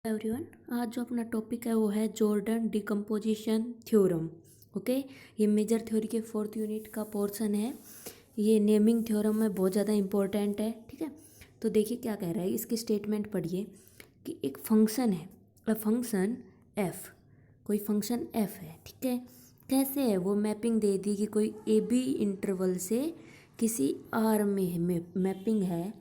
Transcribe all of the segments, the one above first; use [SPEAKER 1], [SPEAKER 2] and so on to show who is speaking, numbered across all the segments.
[SPEAKER 1] Everyone, आज जो अपना टॉपिक है वो है जॉर्डन डिकम्पोजिशन थ्योरम। ओके, ये मेजर थ्योरी के 4th यूनिट का पोर्शन है। ये नेमिंग थ्योरम में बहुत ज़्यादा इंपॉर्टेंट है। ठीक है, तो देखिए क्या कह रहा है, इसकी स्टेटमेंट पढ़िए कि एक फंक्शन है, अ फंक्शन एफ, कोई फंक्शन एफ है। ठीक है, कैसे है वो मैपिंग दे दी कि कोई ए बी इंटरवल से किसी आर में मैपिंग है।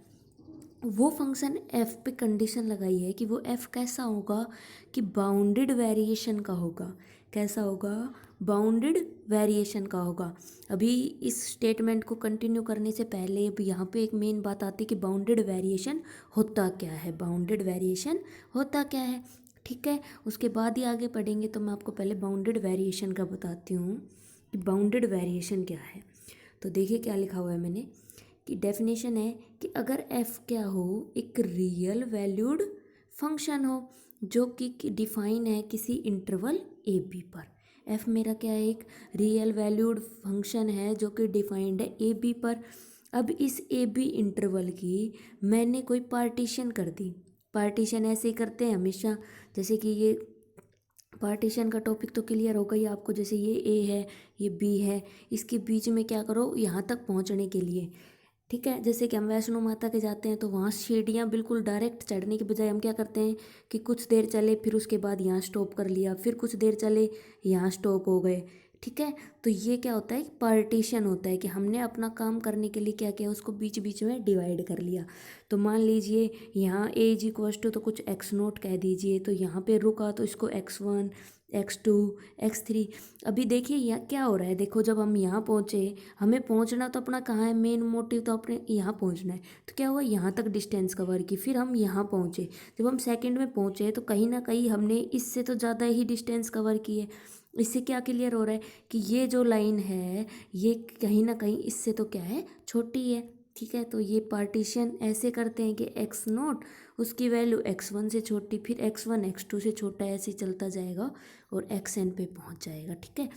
[SPEAKER 1] वो फंक्शन एफ पे कंडीशन लगाई है कि वो एफ कैसा होगा कि बाउंडेड वेरिएशन का होगा। कैसा होगा? बाउंडेड वेरिएशन का होगा। अभी इस स्टेटमेंट को कंटिन्यू करने से पहले अब यहाँ पे एक मेन बात आती है कि बाउंडेड वेरिएशन होता क्या है। बाउंडेड वेरिएशन होता क्या है, ठीक है, उसके बाद ही आगे पढ़ेंगे। तो मैं आपको पहले बाउंडेड वेरिएशन का बताती हूँ कि बाउंडेड वेरिएशन क्या है। तो देखिए क्या लिखा हुआ है मैंने कि डेफिनेशन है कि अगर f क्या हो, एक रियल वैल्यूड फंक्शन हो जो कि डिफाइन है किसी इंटरवल ए बी पर। f मेरा क्या है? एक रियल वैल्यूड फंक्शन है जो कि डिफाइंड है ए बी पर। अब इस ए बी इंटरवल की मैंने कोई पार्टीशन कर दी। पार्टीशन ऐसे ही करते हैं हमेशा, जैसे कि ये पार्टीशन का टॉपिक तो क्लियर हो गई आपको। जैसे ये ए है, ये बी है, इसके बीच में क्या करो, यहाँ तक पहुँचने के लिए, ठीक है, जैसे कि हम वैष्णो माता के जाते हैं तो वहाँ सीढ़ियाँ बिल्कुल डायरेक्ट चढ़ने के बजाय हम क्या करते हैं कि कुछ देर चले, फिर उसके बाद यहाँ स्टॉप कर लिया, फिर कुछ देर चले, यहाँ स्टॉप हो गए। ठीक है, तो ये क्या होता है, पार्टीशन होता है कि हमने अपना काम करने के लिए क्या किया, उसको बीच बीच में डिवाइड कर लिया। तो मान लीजिए यहाँ ए इज इक्वस टू तो कुछ एक्स नोट कह दीजिए, तो यहाँ पे रुका तो इसको x1 x2 x3। अभी देखिए यहाँ क्या हो रहा है, देखो जब हम यहाँ पहुँचे, हमें पहुँचना तो अपना कहाँ है, मेन मोटिव तो अपने यहाँ पहुँचना है। तो क्या हुआ, यहाँ तक डिस्टेंस कवर की, फिर हम यहाँ पहुँचे। जब हम सेकंड में पहुँचे तो कहीं ना कहीं हमने इससे तो ज़्यादा ही डिस्टेंस कवर की है। इससे क्या क्लियर हो रहा है कि ये जो लाइन है ये कहीं ना कहीं इससे तो क्या है, छोटी है। ठीक है, तो ये पार्टीशन ऐसे करते हैं कि एक्स नोट उसकी वैल्यू x1 से छोटी, फिर x1 x2 से छोटा, ऐसे चलता जाएगा और xn पे पहुंच जाएगा। ठीक है,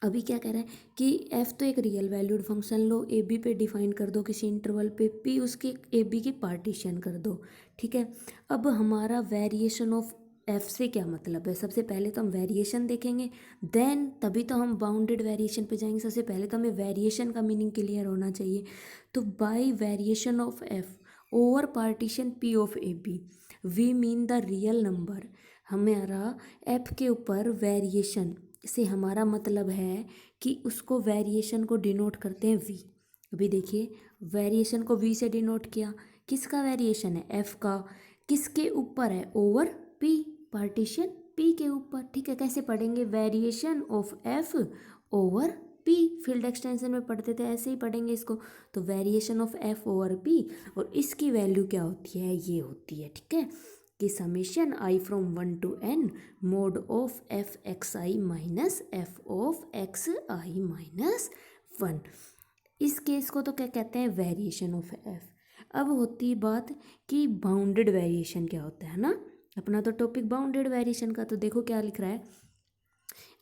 [SPEAKER 1] अभी क्या कह रहा है कि f तो एक रियल वैल्यूड फंक्शन लो, ए बी पे डिफाइन कर दो किसी इंटरवल पे, p उसके ए बी की पार्टीशन कर दो। ठीक है, अब हमारा वेरिएशन ऑफ f से क्या मतलब है, सबसे पहले तो हम वेरिएशन देखेंगे, देन तभी तो हम बाउंडेड वेरिएशन पे जाएंगे। सबसे पहले तो हमें वेरिएशन का मीनिंग क्लियर होना चाहिए। तो by variation of f over partition p of A B we mean the real number. हमारा f के ऊपर वेरिएशन से हमारा मतलब है कि उसको वेरिएशन को डिनोट करते हैं v। अभी देखिए वेरिएशन को v से डिनोट किया, किसका वेरिएशन है, f का, किसके ऊपर है, ओवर p, पार्टीशन p के ऊपर। ठीक है, कैसे पढ़ेंगे, variation of f over p, field extension में पढ़ते थे ऐसे ही पढ़ेंगे इसको। तो variation of f over p, और इसकी वैल्यू क्या होती है, ये होती है, ठीक है, कि summation i from 1 to n mode of F X I minus F of x I minus 1। इस केस को तो क्या कहते हैं, वेरिएशन ऑफ एफ। अब होती बात कि बाउंडेड वेरिएशन क्या होता है ना, अपना तो टॉपिक बाउंडेड वेरिएशन का। तो देखो क्या लिख रहा है,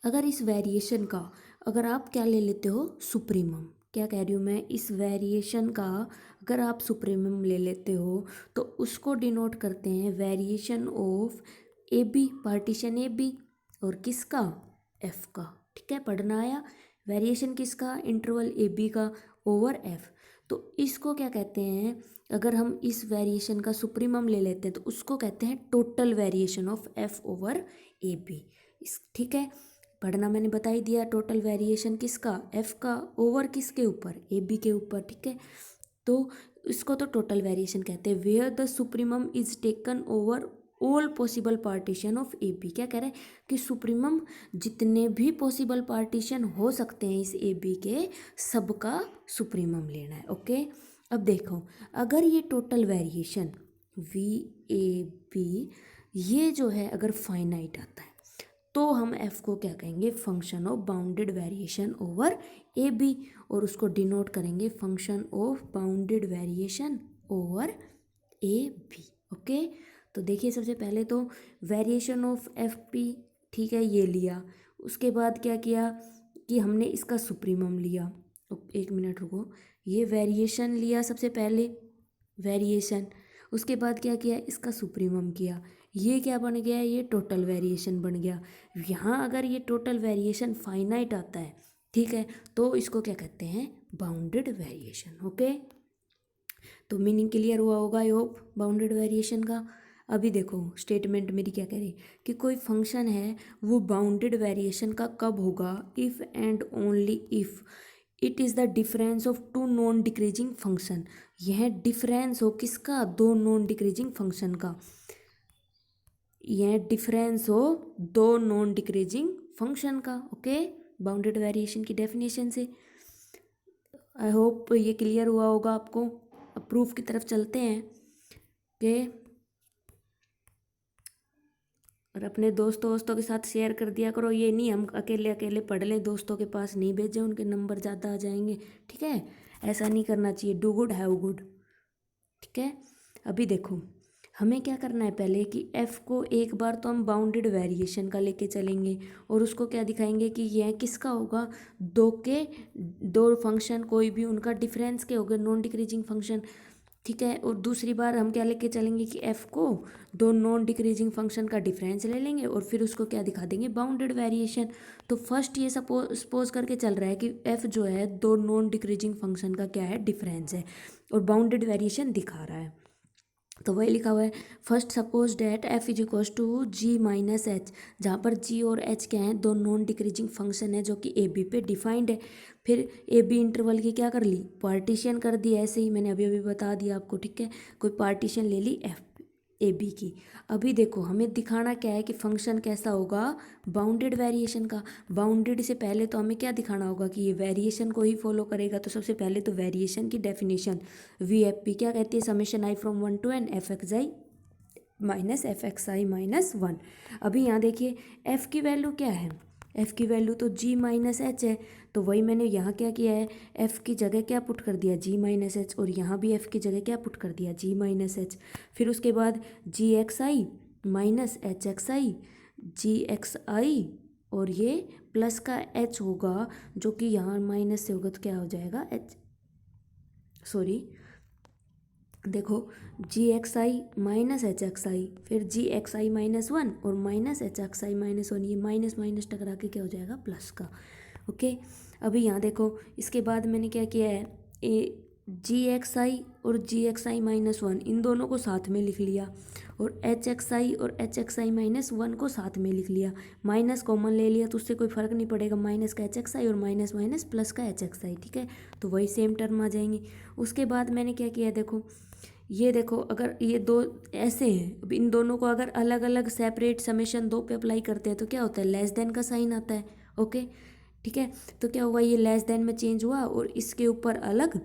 [SPEAKER 1] अगर इस वेरिएशन का अगर आप क्या ले लेते हो, सुप्रीमम, क्या कह रही हूँ मैं, इस वेरिएशन का अगर आप सुप्रीमम ले लेते हो तो उसको डिनोट करते हैं variation of A B, partition A B, और किसका, एफ का। ठीक है, पढ़ना आया, वेरिएशन किसका, इंटरवल ए बी का ओवर एफ। तो इसको क्या कहते हैं, अगर हम इस वेरिएशन का सुप्रीमम ले लेते हैं तो उसको कहते हैं total variation of F over A B. इस ठीक है, पढ़ना मैंने बता ही दिया, टोटल वेरिएशन किसका, एफ का, ओवर किसके ऊपर, ए बी के ऊपर। ठीक है, तो इसको तो टोटल वेरिएशन कहते हैं, where the supremum is taken over all possible partition of A B. क्या कह रहे हैं कि सुप्रीमम जितने भी पॉसिबल पार्टीशन हो सकते हैं इस ए बी के, सबका सुप्रीमम लेना है। ओके, अब देखो अगर ये total variation V A B ये जो है अगर फाइनाइट आता है तो हम f को क्या कहेंगे, function of bounded variation over A B, और उसको डिनोट करेंगे function of bounded variation over A B. Okay, तो देखिए सबसे पहले तो वेरिएशन ऑफ एफ पी, ठीक है, ये लिया। उसके बाद क्या किया कि हमने इसका सुप्रीमम लिया। एक मिनट रुको, ये वेरिएशन लिया सबसे पहले, वेरिएशन, उसके बाद क्या किया, इसका सुप्रीमम किया, ये क्या बन गया, ये टोटल वेरिएशन बन गया। यहाँ अगर ये टोटल वेरिएशन फाइनाइट आता है, ठीक है, तो इसको क्या कहते हैं, बाउंडेड वेरिएशन। ओके, तो मीनिंग क्लियर हुआ होगा आई होप बाउंडेड वेरिएशन का। अभी देखो स्टेटमेंट मेरी क्या कह रही कि कोई फंक्शन है वो बाउंडेड वेरिएशन का कब होगा, if and only if it is the difference of two non decreasing function. यह डिफरेंस हो किसका, दो नॉन डिक्रीजिंग फंक्शन का, यह डिफरेंस हो दो नॉन डिक्रीजिंग फंक्शन का। ओके, बाउंडेड वेरिएशन की डेफिनेशन से आई होप ये क्लियर हुआ होगा आपको। अब प्रूफ की तरफ चलते हैं कि, और अपने दोस्तों के साथ शेयर कर दिया करो, ये नहीं हम अकेले अकेले पढ़ लें, दोस्तों के पास नहीं भेजें, उनके नंबर ज़्यादा आ जाएंगे। ठीक है, ऐसा नहीं करना चाहिए, डू गुड हैव गुड। ठीक है, अभी देखो हमें क्या करना है पहले कि f को एक बार तो हम बाउंडेड वेरिएशन का लेके चलेंगे और उसको क्या दिखाएंगे कि यह किसका होगा, दो फंक्शन कोई भी उनका डिफरेंस के होगा, नॉन डिक्रीजिंग फंक्शन। ठीक है, और दूसरी बार हम क्या लेके चलेंगे कि f को दो नॉन डिक्रीजिंग फंक्शन का डिफरेंस ले लेंगे और फिर उसको क्या दिखा देंगे, बाउंडेड वेरिएशन। तो फर्स्ट ये सपोज करके चल रहा है कि f जो है दो नॉन डिक्रीजिंग फंक्शन का क्या है, डिफरेंस है और बाउंडेड वेरिएशन दिखा रहा है। तो वही लिखा हुआ है, first suppose that f is equals to g minus H, जहाँ पर g और h क्या हैं, दो नॉन डिक्रीजिंग फंक्शन है जो कि ए बी पे डिफाइंड है। फिर ए बी इंटरवल की क्या कर ली, पार्टीशन कर दी, ऐसे ही मैंने अभी अभी बता दिया आपको। ठीक है, कोई पार्टीशन ले ली एफ ए बी की। अभी देखो हमें दिखाना क्या है कि फंक्शन कैसा होगा, बाउंडेड वेरिएशन का। बाउंडेड से पहले तो हमें क्या दिखाना होगा कि ये वेरिएशन को ही फॉलो करेगा। तो सबसे पहले तो वेरिएशन की डेफिनेशन वी एफ पी क्या कहती है, summation I from 1 to n F X I minus F X I minus 1। अभी यहाँ देखिए f की वैल्यू क्या है, f की वैल्यू तो g माइनस एच है। तो वही मैंने यहाँ क्या किया है, f की जगह क्या पुट कर दिया, g माइनस एच, और यहाँ भी f की जगह क्या पुट कर दिया, g माइनस एच। फिर उसके बाद जी x I minus H x I, ji x आई, और ये प्लस का h होगा जो कि यहाँ माइनस से होगा तो क्या हो जाएगा, देखो जी x I minus H x आई, फिर जी एक्स आई माइनस 1 और minus H x I minus 1, ये माइनस माइनस टकरा के क्या हो जाएगा, प्लस का। ओके, अभी यहाँ देखो इसके बाद मैंने क्या किया है, ए जी एक्स आई और जी एक्स आई माइनस 1 इन दोनों को साथ में लिख लिया, और एच एक्स आई और एच एक्स आई माइनस 1 को साथ में लिख लिया, माइनस कॉमन ले लिया तो उससे कोई फ़र्क नहीं पड़ेगा, माइनस का एच एक्स आई और माइनस माइनस प्लस का एच एक्स आई। ठीक है, तो वही सेम टर्म आ जाएंगी। उसके बाद मैंने क्या किया, देखो ये देखो अगर ये दो ऐसे हैं, अब इन दोनों को अगर अलग अलग सेपरेट समेशन दो पे अप्लाई करते हैं तो क्या होता है, लेस देन का साइन आता है। ओके, ठीक है, तो क्या हुआ, ये लेस देन में चेंज हुआ और इसके ऊपर अलग,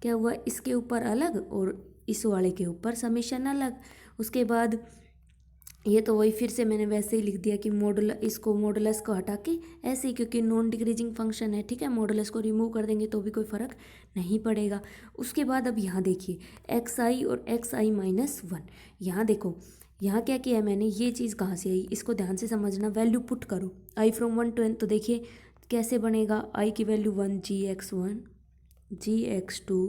[SPEAKER 1] क्या हुआ, इसके ऊपर अलग और इस वाले के ऊपर समेशन अलग। उसके बाद ये तो वही फिर से मैंने वैसे ही लिख दिया कि मॉडुलस को हटा के ऐसे ही, क्योंकि नॉन डिक्रीजिंग फंक्शन है। ठीक है, मॉडुलस को रिमूव कर देंगे तो भी कोई फ़र्क नहीं पड़ेगा। उसके बाद अब यहाँ देखिए एक्स आई और एक्स आई माइनस 1, यहाँ देखो यहाँ क्या किया है मैंने, ये चीज़ कहाँ से आई, इसको ध्यान से समझना। वैल्यू पुट करो आई फ्रॉम 1 to n, तो देखिए कैसे बनेगा, आई की वैल्यू 1, जी एक्स 1, जी एक्स 2,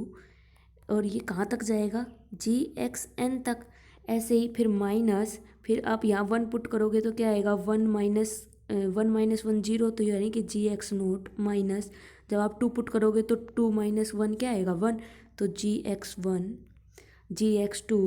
[SPEAKER 1] और ये कहाँ तक जाएगा, जी एक्स एन तक। ऐसे ही फिर माइनस, फिर आप यहाँ 1 पुट करोगे तो क्या आएगा, 1 - 1 - 1 0, तो यानी कि जी एक्स नोट माइनस, जब आप 2 पुट करोगे तो 2 - 1 क्या आएगा, 1, तो जी एक्स 1, जी एक्स 2।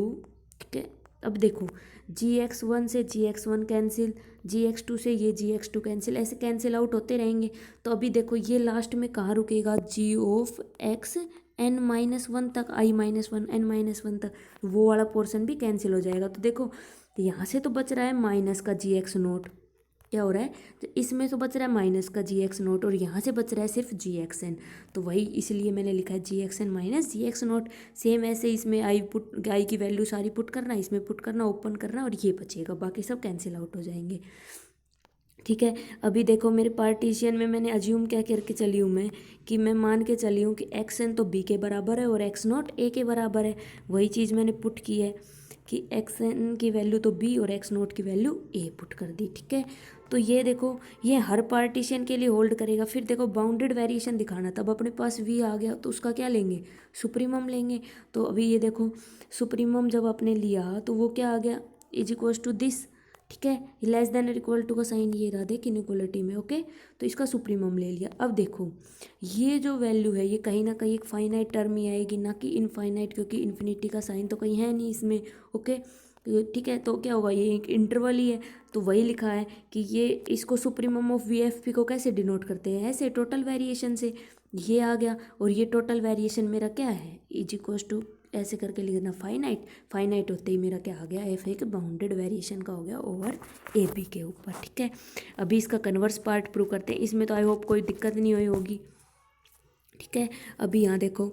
[SPEAKER 1] ठीक है, अब देखो जी एक्स 1 से जी एक्स 1 कैंसिल, जी एक्स 2 से ये जी एक्स 2 कैंसिल, ऐसे कैंसिल आउट होते रहेंगे। तो अभी देखो ये लास्ट में कहाँ रुकेगा, जी ऑफ एक्स n-1 तक, i-1 n-1 तक, वो वाला पोर्शन भी कैंसिल हो जाएगा। तो देखो यहाँ से तो बच रहा है माइनस का जी एक्स नोट, क्या हो रहा है, तो इसमें तो बच रहा है माइनस का जी एक्स नोट और यहाँ से बच रहा है सिर्फ जी एक्स एन। तो वही इसलिए मैंने लिखा है जी एक्स एन माइनस जी एक्स नोट। सेम ऐसे इसमें आई की वैल्यू सारी पुट करना, इसमें पुट करना, ओपन करना, और ये बचेगा, बाकी सब कैंसिल आउट हो जाएंगे। ठीक है, अभी देखो मेरे पार्टीशन में मैंने अज्यूम क्या करके चली हूँ मैं, कि मैं मान के चली हूँ कि एक्स एन तो बी के बराबर है और एक्स नॉट ए के बराबर है। वही चीज़ मैंने पुट की है कि एक्स एन की वैल्यू तो बी और एक्स नोट की वैल्यू ए पुट कर दी। ठीक है, तो ये देखो ये हर पार्टीशन के लिए होल्ड करेगा। फिर देखो बाउंडेड वेरिएशन दिखाना, तब अपने पास वी आ गया तो उसका क्या लेंगे, सुप्रीमम लेंगे। तो अभी ये देखो सुप्रीमम जब आपने लिया तो वो क्या आ गया, इज इक्वल टू दिस। ठीक है, लेस देन इक्वल टू का साइन ये रहा, देख इनइक्वलिटी में। ओके, तो इसका सुप्रीमम ले लिया। अब देखो ये जो वैल्यू है ये कहीं ना कहीं एक फाइनाइट टर्म ही आएगी, ना कि इनफाइनाइट, क्योंकि इन्फिनिटी का साइन तो कहीं है नहीं इसमें। ओके, ठीक है, तो क्या होगा, ये एक इंटरवल ही है। तो वही लिखा है कि ये इसको supremum of V F P को कैसे डिनोट करते हैं, ऐसे टोटल वेरिएशन से। ये आ गया, और ये टोटल वेरिएशन मेरा क्या है, इज इक्वल टू ऐसे करके लिखना फाइनाइट। फाइनाइट होते ही मेरा क्या आ गया, एफ एक बाउंडेड वेरिएशन का हो गया ओवर ए बी के ऊपर। ठीक है, अभी इसका कन्वर्स पार्ट प्रूव करते हैं। इसमें तो आई होप कोई दिक्कत नहीं हुई होगी। ठीक है, अभी यहाँ देखो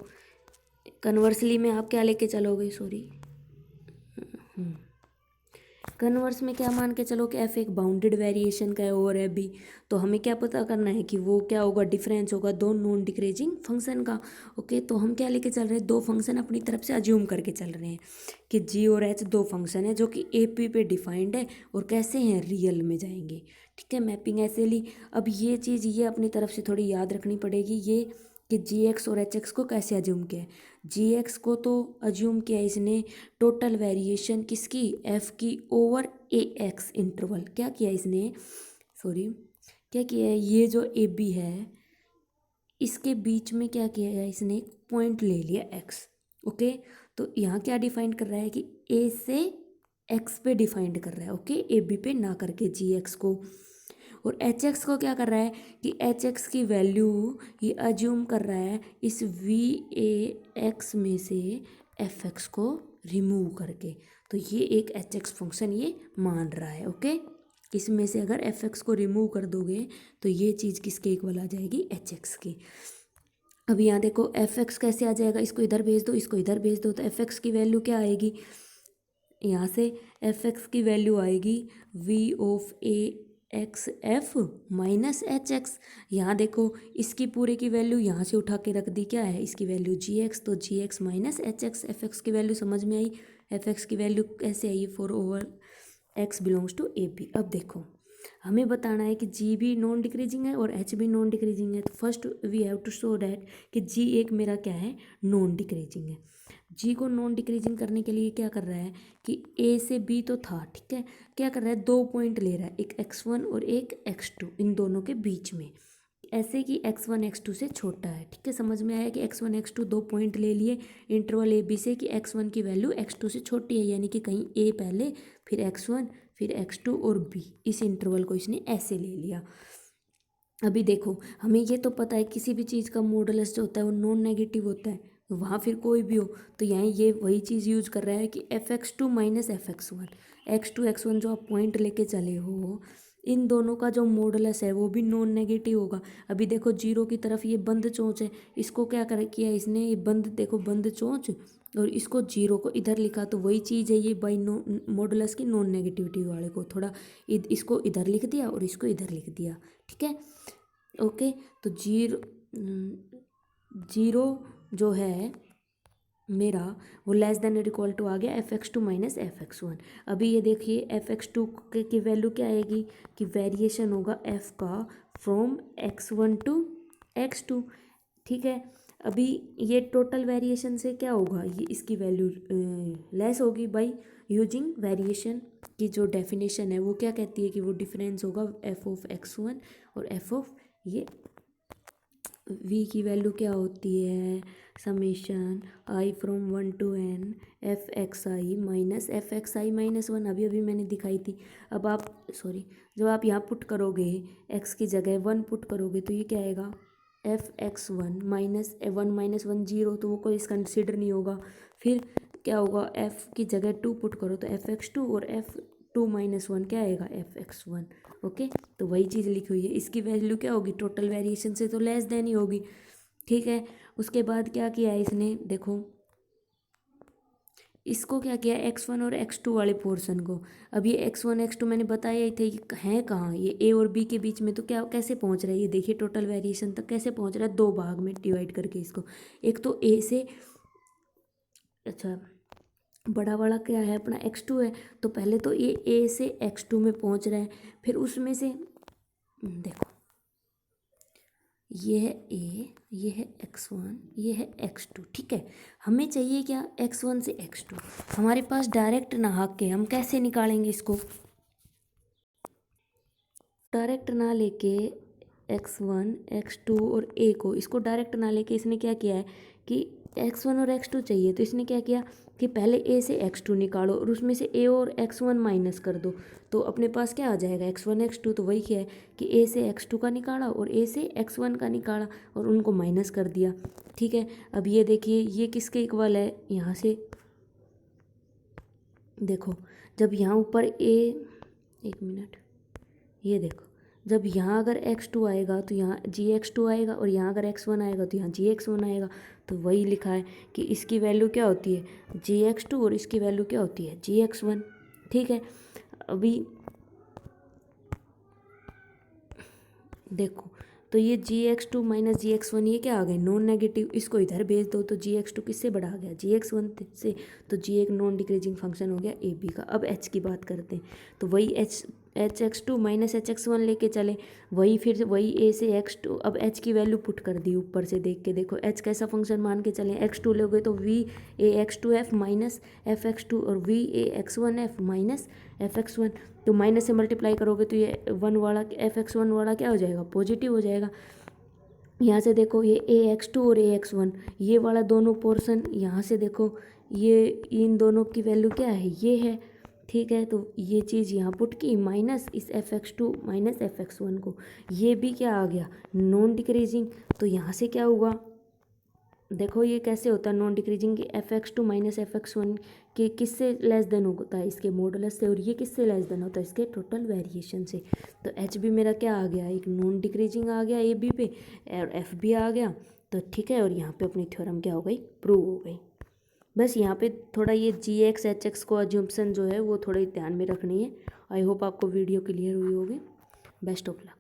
[SPEAKER 1] कन्वर्सली में आप क्या लेके चलोगे, सॉरी कन्वर्स में क्या मान के चलो कि एफ एक बाउंडेड वेरिएशन का है और है बी। तो हमें क्या पता करना है कि वो क्या होगा, डिफरेंस होगा दो नॉन डिक्रीजिंग फंक्शन का। ओके, तो हम क्या लेके चल रहे हैं, दो फंक्शन अपनी तरफ से अज्यूम करके चल रहे हैं कि जी और एच दो फंक्शन है जो कि ए पी पे डिफाइंड है और कैसे हैं, रियल में जाएंगे। ठीक है, मैपिंग ऐसे ली। अब ये चीज़ ये अपनी तरफ से थोड़ी याद रखनी पड़ेगी, ये कि जी एक्स और एच एक्स को कैसे अज्यूम किया है। जी एक्स को तो अज्यूम किया इसने टोटल वेरिएशन किसकी, एफ की ओवर ए एक्स इंटरवल। क्या किया इसने, सॉरी क्या किया है, ये जो ए बी है इसके बीच में क्या किया है इसने, एक पॉइंट ले लिया एक्स। ओके, तो यहाँ क्या डिफाइन कर रहा है कि ए से एक्स पे डिफाइंड कर रहा है। ओके, ए बी पे ना करके जी एक्स को। और एच एक्स को क्या कर रहा है कि एच एक्स की वैल्यू ये अज्यूम कर रहा है इस वी ए एक्स में से एफ एक्स को रिमूव करके। तो ये एक एच एक्स फंक्शन ये मान रहा है। ओके, इसमें से अगर एफ एक्स को रिमूव कर दोगे तो ये चीज़ किसके इक्वल आ जाएगी, एच एक्स की। अब यहाँ देखो एफ एक्स कैसे आ जाएगा, इसको इधर भेज दो, इसको इधर भेज दो, तो एफ एक्स की वैल्यू क्या आएगी, यहाँ से एफ एक्स की वैल्यू आएगी V of A X F minus H X. यहाँ देखो इसकी पूरे की वैल्यू यहाँ से उठा के रख दी, क्या है इसकी वैल्यू जी एक्स, तो g x minus H x. F x की वैल्यू समझ में आई, एफ एक्स की वैल्यू कैसे आई, four over x belongs to a b. अब देखो हमें बताना है कि जी भी नॉन डिक्रीजिंग है और एच भी नॉन डिक्रीजिंग है। तो first we have to show that कि जी एक मेरा क्या है, नॉन डिक्रीजिंग है। जी को नॉन डिक्रीजिंग करने के लिए क्या कर रहा है कि ए से बी तो था, ठीक है, क्या कर रहा है, दो पॉइंट ले रहा है, एक x1 और एक x2, इन दोनों के बीच में, ऐसे कि x1 x2 से छोटा है। ठीक है, समझ में आया कि x1 x2 दो पॉइंट ले लिए इंटरवल ए बी से कि x1 की वैल्यू x2 से छोटी है, यानी कि कहीं a पहले फिर x1 फिर x2 और b, इस इंटरवल को इसने ऐसे ले लिया। अभी देखो हमें ये तो पता है किसी भी चीज़ का मॉडुलस जो होता है वो नॉन नेगेटिव होता है, वहाँ फिर कोई भी हो। तो यहाँ ये वही चीज़ यूज कर रहा है कि F X two minus F X one, X two X one जो आप पॉइंट लेके चले हो, इन दोनों का जो मॉडुलस है वो भी नॉन नेगेटिव होगा। अभी देखो जीरो की तरफ ये बंद चोंच है, इसको क्या कर किया इसने, ये बंद देखो बंद चोंच, और इसको जीरो को इधर लिखा, तो वही चीज़ है ये बाई मॉडुलस की नॉन नेगेटिविटी वाले को थोड़ा इसको इधर लिख दिया और इसको इधर लिख दिया। ठीक है, ओके, तो जीरो जो है मेरा वो लेस देन और इक्वल टू आ गया F X two minus F X one. अभी ये देखिए एफ एक्स टू की वैल्यू क्या आएगी कि वेरिएशन होगा एफ का from X one to X two. ठीक है, अभी ये टोटल वेरिएशन से क्या होगा, ये इसकी वैल्यू लेस होगी बाई यूजिंग वेरिएशन की जो डेफिनेशन है वो क्या कहती है कि वो डिफरेंस होगा एफ ऑफ एक्स वन और एफ ऑफ ये v की वैल्यू क्या होती है, summation I from one to N F X I minus F X I minus one, अभी अभी मैंने दिखाई थी। अब आप सॉरी जब आप यहाँ पुट करोगे x की जगह वन पुट करोगे तो ये क्या आएगा, F X one minus one zero, तो वो कोई कंसिडर नहीं होगा। फिर क्या होगा, f की जगह टू पुट करो तो एफ एक्स टू, और एफ टू माइनस वन क्या आएगा, एफ एक्स वन। ओके, तो वही चीज़ लिखी हुई है, इसकी वैल्यू क्या होगी, टोटल वेरिएशन से तो लेस देन ही होगी। ठीक है, उसके बाद क्या किया है इसने, देखो इसको क्या किया, एक्स वन और एक्स टू वाले पोर्शन को। अब ये एक्स वन एक्स टू मैंने बताया ही था ये है कहाँ, ये ए और बी के बीच में, तो क्या कैसे पहुँच रहा है ये देखिए, टोटल वेरिएशन तक कैसे पहुँच रहा है, दो भाग में डिवाइड करके इसको, एक तो ए से, अच्छा बड़ा वाला क्या है अपना x2 है, तो पहले तो ये a से x2 में पहुंच रहा है, फिर उसमें से देखो ये है a, ये है x1, ये है x2, ठीक है। हमें चाहिए क्या, x1 से x2। हमारे पास डायरेक्ट ना आके हम कैसे निकालेंगे इसको, डायरेक्ट ना लेके x1 x2 और a को, इसको डायरेक्ट ना लेके इसने क्या किया है कि x1 और x2 चाहिए, तो इसने क्या किया कि पहले a से x2 निकालो और उसमें से a और x1 माइनस कर दो, तो अपने पास क्या आ जाएगा x1 x2। तो वही क्या है कि a से x2 का निकाला और a से x1 का निकाला और उनको माइनस कर दिया, ठीक है। अब ये देखिए ये किसके इक्वल है, यहाँ से देखो जब यहाँ ऊपर एक मिनट, ये देखो जब यहाँ अगर x2 आएगा तो यहाँ gx2 आएगा और यहाँ अगर x1 आएगा तो यहाँ gx1 आएगा। तो वही लिखा है कि इसकी वैल्यू क्या होती है gx2 और इसकी वैल्यू क्या होती है gx1, ठीक है। अभी देखो तो ये gx2 माइनस gx1 ये क्या आ गए नॉन नेगेटिव, इसको इधर भेज दो तो gx2 किससे बड़ा आ गया gx1 से, तो g एक नॉन डिक्रीजिंग फंक्शन हो गया ए बी का। अब h की बात करते हैं, तो वही H X two minus H X one लेके चले, वही फिर वही ए से x2, अब h की वैल्यू पुट कर दी ऊपर से देख के, देखो h कैसा फंक्शन मान के चले, x2 लोगे तो v a x2 f minus F X two और v a x1 f minus F X one, तो माइनस से मल्टीप्लाई करोगे तो ये वन वाला एफ एक्स वन वाला क्या हो जाएगा पॉजिटिव हो जाएगा। यहाँ से देखो ये ए एक्स टू और ए एक्स वन ये वाला दोनों पोर्शन, यहाँ से देखो ये इन दोनों की वैल्यू क्या है ये है, ठीक है। तो ये चीज़ यहाँ पुट की माइनस इस F X two minus F X one को, ये भी क्या आ गया नॉन डिक्रीजिंग। तो यहाँ से क्या हुआ देखो ये कैसे होता है नॉन डिक्रीजिंग की, F X two minus F X one के किससे लेस देन होता है इसके मॉडुलस से, और ये किससे लेस देन होता है इसके टोटल वेरिएशन से। तो एच भी मेरा क्या आ गया एक नॉन डिक्रीजिंग आ गया ए बी पे, और एफ भी आ गया, तो ठीक है। और यहाँ पे अपनी थ्योरम क्या हो गई प्रूव हो गई। बस यहाँ पे थोड़ा ये जी एक्स एच एक्स को अज्यूम्पशन जो है वो थोड़ी ध्यान में रखनी है। आई होप आपको वीडियो क्लियर हुई होगी। Best of luck.